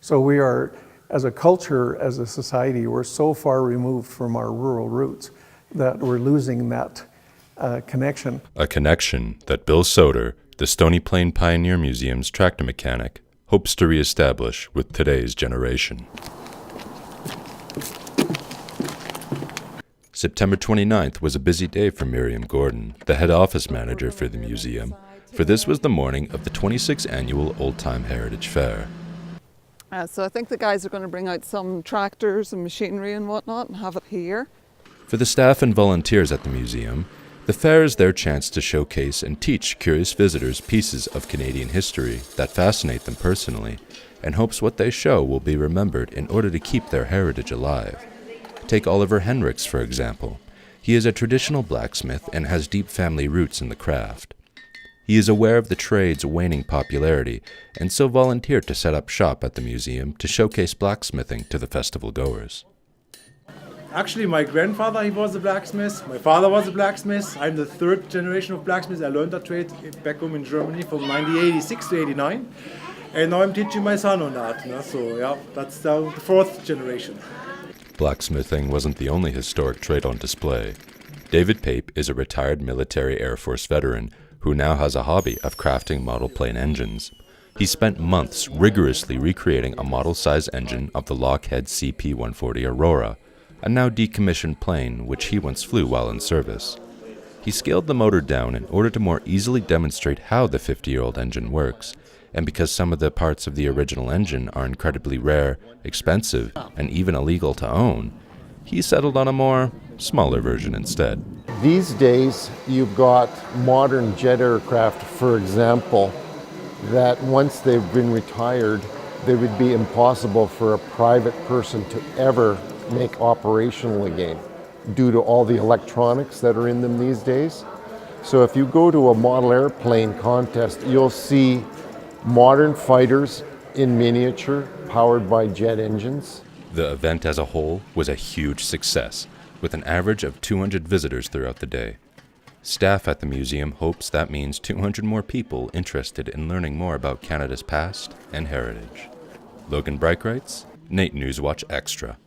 So we are, as a culture, as a society, we're so far removed from our rural roots that we're losing that connection. A connection that Bill Soder, the Stoney Plain Pioneer Museum's tractor mechanic, hopes to reestablish with today's generation. September 29th was a busy day for Miriam Gordon, the head office manager for the museum, for this was the morning of the 26th annual Old Time Heritage Fair. So I think the guys are going to bring out some tractors and machinery and whatnot and have it here. For the staff and volunteers at the museum, the fair is their chance to showcase and teach curious visitors pieces of Canadian history that fascinate them personally, and hopes what they show will be remembered in order to keep their heritage alive. Take Oliver Henricks, for example. He is a traditional blacksmith and has deep family roots in the craft. He is aware of the trade's waning popularity, and so volunteered to set up shop at the museum to showcase blacksmithing to the festival goers. Actually, my grandfather, he was a blacksmith. My father was a blacksmith. I'm the third generation of blacksmiths. I learned that trade back home in Germany from 1986 to 89. And now I'm teaching my son on that. So yeah, that's the fourth generation. Blacksmithing wasn't the only historic trade on display. David Pape is a retired military Air Force veteran who now has a hobby of crafting model plane engines. He spent months rigorously recreating a model-size engine of the Lockheed CP-140 Aurora, a now decommissioned plane which he once flew while in service. He scaled the motor down in order to more easily demonstrate how the 50-year-old engine works, and because some of the parts of the original engine are incredibly rare, expensive, and even illegal to own, he settled on a more smaller version instead. These days, you've got modern jet aircraft, for example, that once they've been retired, they would be impossible for a private person to ever make operational again due to all the electronics that are in them these days. So if you go to a model airplane contest, you'll see modern fighters in miniature powered by jet engines. The event as a whole was a huge success, with an average of 200 visitors throughout the day. Staff at the museum hopes that means 200 more people interested in learning more about Canada's past and heritage. Logan Bryke writes, Nate Newswatch Extra.